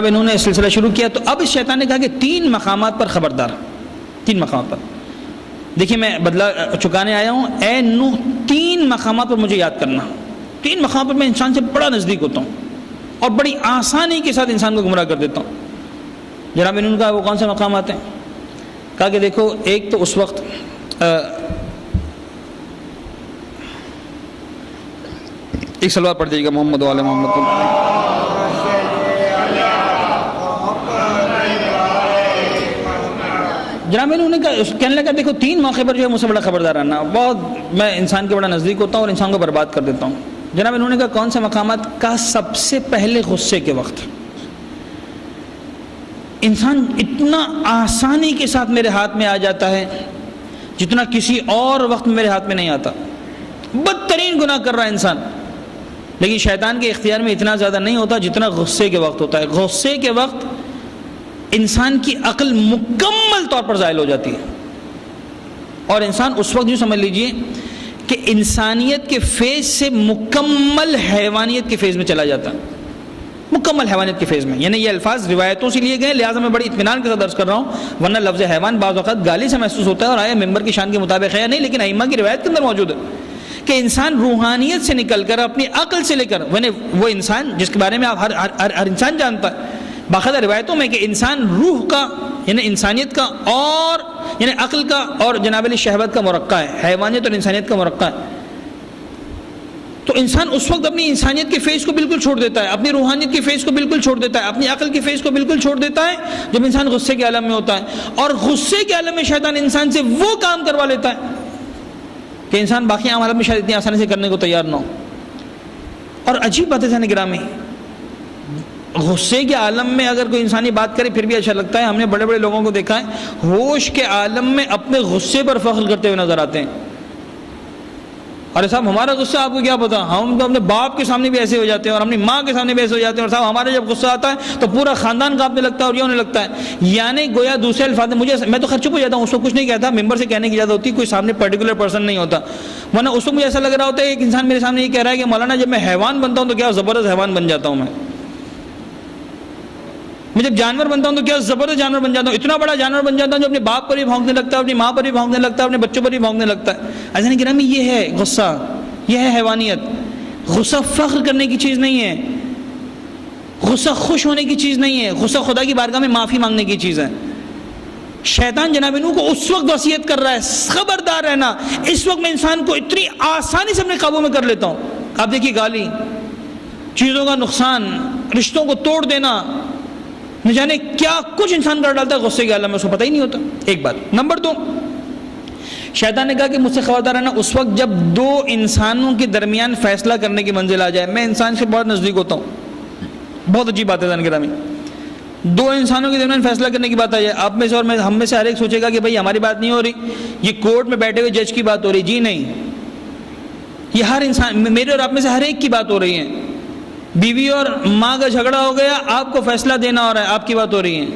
اب انہوں نے سلسلہ شروع کیا تو اب اس شیطان نے کہا کہ 3 مقامات پر خبردار، 3 مقامات پر دیکھیے میں بدلہ چکانے آیا ہوں، اے نوح 3 مقامات پر مجھے یاد کرنا، 3 مقامات پر میں انسان سے بڑا نزدیک ہوتا ہوں اور بڑی آسانی کے ساتھ انسان کو گمراہ کر دیتا ہوں۔ جناب انہوں نے کہا وہ کون سے مقامات ہیں؟ کہا کہ دیکھو ایک تو اس وقت ایک سلوات پڑھ دیجیے گا محمد وعلی محمد۔ جناب انہوں نے کہنے لگا دیکھو 3 موقع پر جو ہے مجھ سے بڑا خبردار رہنا، بہت میں انسان کے بڑا نزدیک ہوتا ہوں اور انسان کو برباد کر دیتا ہوں۔ جناب انہوں نے کہا کون سے مقامات؟ کا سب سے پہلے غصے کے وقت انسان اتنا آسانی کے ساتھ میرے ہاتھ میں آ جاتا ہے جتنا کسی اور وقت میرے ہاتھ میں نہیں آتا، بدترین گناہ کر رہا ہے انسان، لیکن شیطان کے اختیار میں اتنا زیادہ نہیں ہوتا جتنا غصے کے وقت ہوتا ہے۔ غصے کے وقت انسان کی عقل مکمل طور پر زائل ہو جاتی ہے اور انسان اس وقت یوں سمجھ لیجئے کہ انسانیت کے فیز سے مکمل حیوانیت کے فیز میں چلا جاتا ہے، مکمل حیوانیت کے فیز میں۔ یعنی یہ الفاظ روایتوں سے لیے گئے، لہٰذا میں بڑی اطمینان کے ساتھ عرض کر رہا ہوں، ورنہ لفظ حیوان بعض اوقات گالی سے محسوس ہوتا ہے اور آیا ممبر کی شان کے مطابق ہے یا نہیں، لیکن ائمہ کی روایت کے اندر موجود ہے کہ انسان روحانیت سے نکل کر اپنی عقل سے لے کر وہ انسان جس کے بارے میں آپ ہر انسان جانتا ہے باقاعدہ روایتوں میں کہ انسان روح کا یعنی انسانیت کا اور یعنی عقل کا اور جناب علی شہوت کا مرقع ہے، حیوانیت اور انسانیت کا مرقع ہے۔ تو انسان اس وقت اپنی انسانیت کے فیز کو بالکل چھوڑ دیتا ہے، اپنی روحانیت کے فیز کو بالکل چھوڑ دیتا ہے، اپنی عقل کے فیز کو بالکل چھوڑ دیتا ہے جب انسان غصے کے عالم میں ہوتا ہے، اور غصے کے عالم میں شیطان انسان سے وہ کام کروا لیتا ہے کہ انسان باقی عام حالت میں شاید اتنی آسانی سے کرنے کو تیار نہ ہو۔ اور عجیب بات ہے گرامی، غصے کے عالم میں اگر کوئی انسانی بات کرے پھر بھی اچھا لگتا ہے۔ ہم نے بڑے بڑے لوگوں کو دیکھا ہے ہوش کے عالم میں اپنے غصے پر فخر کرتے ہوئے نظر آتے ہیں۔ ارے صاحب ہمارا غصہ آپ کو کیا پتا، ہم تو اپنے باپ کے سامنے بھی ایسے ہو جاتے ہیں اور اپنی ماں کے سامنے بھی ایسے ہو جاتے ہیں، اور صاحب ہمارا جب غصہ آتا ہے تو پورا خاندان کانپنے لگتا ہے اور یہ ہونے لگتا ہے، یعنی گویا دوسرے الفاظ میں تو خیر چپ ہو جاتا ہوں، اس کو کچھ نہیں کہتا، ممبر سے کہنے کی اجازت ہوتی ہے، کوئی سامنے پرٹیکولر پرسن نہیں ہوتا، ورنہ اس کو مجھے ایسا لگ رہا ہوتا ہے ایک انسان میرے سامنے یہ کہہ رہا ہے کہ مولانا جب میں حیوان بنتا ہوں تو کیا زبردست حیوان بن جاتا ہوں، میں جب جانور بنتا ہوں تو کیا زبردست جانور بن جاتا ہوں، اتنا بڑا جانور بن جاتا ہوں جو اپنے باپ پر بھی بھونکنے لگتا ہے، اپنی ماں پر بھی بھونکنے لگتا ہے، اپنے بچوں پر بھی بھونکنے لگتا ہے۔ ایسا نہیں گرامی، یہ ہے غصہ، یہ ہے حیوانیت۔ غصہ فخر کرنے کی چیز نہیں ہے، غصہ خوش ہونے کی چیز نہیں ہے، غصہ خدا کی بارگاہ میں معافی مانگنے کی چیز ہے۔ شیطان جناب نوح کو اس وقت وصیت کر رہا ہے خبردار رہنا، اس وقت میں انسان کو اتنی آسانی سے اپنے قابو میں کر لیتا ہوں۔ آپ دیکھیے گالی، چیزوں کا نقصان، رشتوں کو توڑ دینا، نہ جانے کیا کچھ انسان کر ڈالتا ہے غصے کے عالم میں، اس کو پتہ ہی نہیں ہوتا۔ ایک بات۔ نمبر 2، شیطان نے کہا کہ مجھ سے خبردار رہنا اس وقت جب 2 انسانوں کے درمیان فیصلہ کرنے کی منزل آ جائے۔ میں انسان سے بہت نزدیک ہوتا ہوں، بہت عجیب بات ہے زن گرامی، 2 انسانوں کے درمیان فیصلہ کرنے کی بات آ جائے۔ آپ میں سے اور ہم میں سے ہر ایک سوچے گا کہ بھائی ہماری بات نہیں ہو رہی، یہ کورٹ میں بیٹھے ہوئے جج کی بات ہو رہی۔ جی نہیں، یہ ہر انسان، میرے اور آپ میں سے ہر ایک کی بات ہو رہی ہے۔ بیوی اور ماں کا جھگڑا ہو گیا، آپ کو فیصلہ دینا ہو رہا ہے، آپ کی بات ہو رہی ہے۔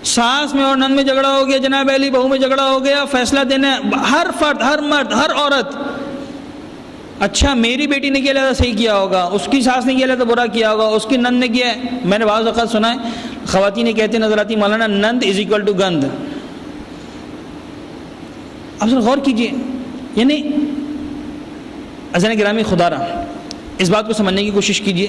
ساس میں اور نند میں جھگڑا ہو گیا، جناب علی بہو میں جھگڑا ہو گیا، فیصلہ دینا ہر فرد، ہر مرد، ہر عورت۔ اچھا میری بیٹی نے کیا لہذا صحیح کیا ہوگا، اس کی ساس نے کیا لہذا برا کیا ہوگا، اس کی نند نے کیا ہے۔ میں نے بعض اوقات سنا ہے خواتین کہتے نظر آتی مولانا نند از اکول ٹو گند۔ اب ذرا غور کیجئے، یعنی عزیزان گرامی خدا رہا اس بات کو سمجھنے کی کوشش کیجئے۔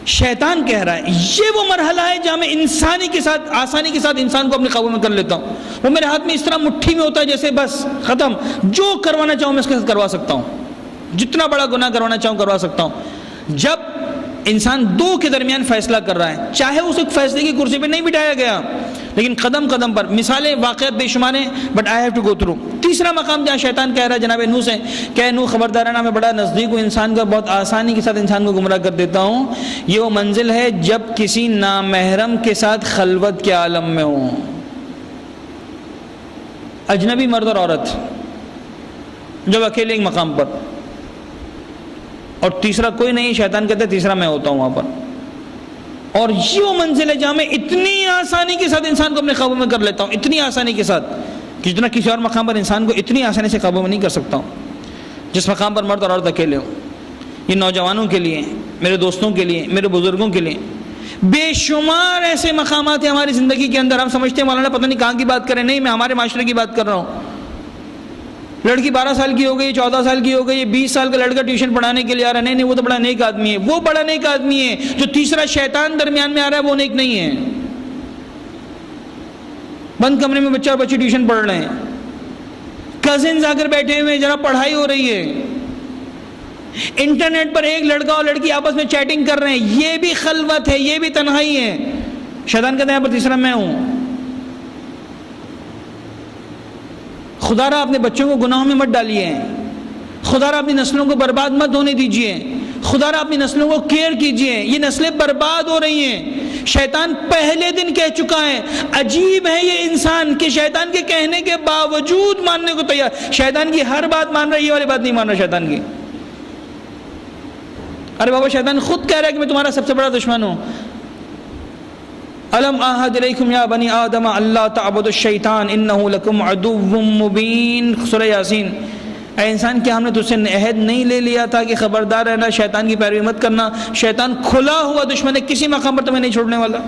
شیطان کہہ رہا ہے یہ وہ مرحلہ ہے جہاں میں انسانی کے ساتھ آسانی کے ساتھ انسان کو اپنے قابو میں کر لیتا ہوں، وہ میرے ہاتھ میں اس طرح مٹھی میں ہوتا ہے جیسے بس ختم، جو کروانا چاہوں میں اس کے ساتھ کروا سکتا ہوں، جتنا بڑا گناہ کروانا چاہوں کروا سکتا ہوں۔ جب انسان 2 کے درمیان فیصلہ کر رہا ہے، چاہے اسے فیصلے کی کرسی پہ نہیں بٹھایا گیا لیکن قدم قدم پر مثالیں واقعات بے شمار ہیں، but I have to go through. تیسرا مقام جہاں شیطان کہہ رہا ہے جناب نوح سے کہ نوح خبردار رہنا، میں بڑا نزدیک ہوں انسان کا، بہت آسانی کے ساتھ انسان کو گمراہ کر دیتا ہوں۔ یہ وہ منزل ہے جب کسی نامحرم کے ساتھ خلوت کے عالم میں ہوں، اجنبی مرد اور عورت جب اکیلے ایک مقام پر، اور تیسرا کوئی نہیں، شیطان کہتا ہے تیسرا میں ہوتا ہوں وہاں پر۔ اور یہ وہ منزل ہے جہاں میں اتنی آسانی کے ساتھ انسان کو اپنے قابو میں کر لیتا ہوں، اتنی آسانی کے ساتھ کہ جتنا کسی اور مقام پر انسان کو اتنی آسانی سے قابو میں نہیں کر سکتا ہوں، جس مقام پر مرد اور عورت اکیلے ہوں۔ یہ نوجوانوں کے لیے، میرے دوستوں کے لیے، میرے بزرگوں کے لیے بے شمار ایسے مقامات ہیں ہماری زندگی کے اندر. ہم سمجھتے ہیں مولانا پتہ نہیں کہاں کی بات کریں. نہیں، میں ہمارے معاشرے کی بات کر رہا ہوں. لڑکی 12 سال کی ہو گئی، 14 سال کی ہو گئی، 20 سال کا لڑکا ٹیوشن پڑھانے کے لیے آ رہا ہے. نہیں، وہ تو بڑا نیک آدمی ہے. وہ بڑا نیک آدمی ہے. جو تیسرا شیطان درمیان میں آ رہا ہے وہ نیک نہیں ہے. بند کمرے میں بچہ اور بچی ٹیوشن پڑھ رہے ہیں، کزنز آ کر بیٹھے ہوئے ہیں، ذرا پڑھائی ہو رہی ہے. انٹرنیٹ پر ایک لڑکا اور لڑکی آپس میں چیٹنگ کر رہے ہیں. یہ بھی خلوت ہے، یہ بھی تنہائی ہے. شیطان کہتا ہے یہاں پر تیسرا میں ہوں. خدا را اپنے بچوں کو گناہوں میں مت ڈالیے. خدا را اپنی نسلوں کو برباد مت ہونے دیجیے. خدا را اپنی نسلوں کو کیئر کیجیے. یہ نسلیں برباد ہو رہی ہیں. شیطان پہلے دن کہہ چکا ہے. عجیب ہے یہ انسان کہ شیطان کے کہنے کے باوجود ماننے کو تیار. شیطان کی ہر بات مان رہا ہے، یہ والی بات نہیں مان رہا شیطان کی. ارے بابا، شیطان خود کہہ رہا ہے کہ میں تمہارا سب سے بڑا دشمن ہوں. الم اعہد الیکم یا بنی آدم اللہ تعبدوا الشیطان انہ لکم عدو مبین. سورہ یاسین. اے انسان، کیا ہم نے تجھ سے عہد نہیں لے لیا تھا کہ خبردار رہنا، شیطان کی پیروی مت کرنا. شیطان کھلا ہوا دشمن ہے، کسی مقام پر تمہیں نہیں چھوڑنے والا.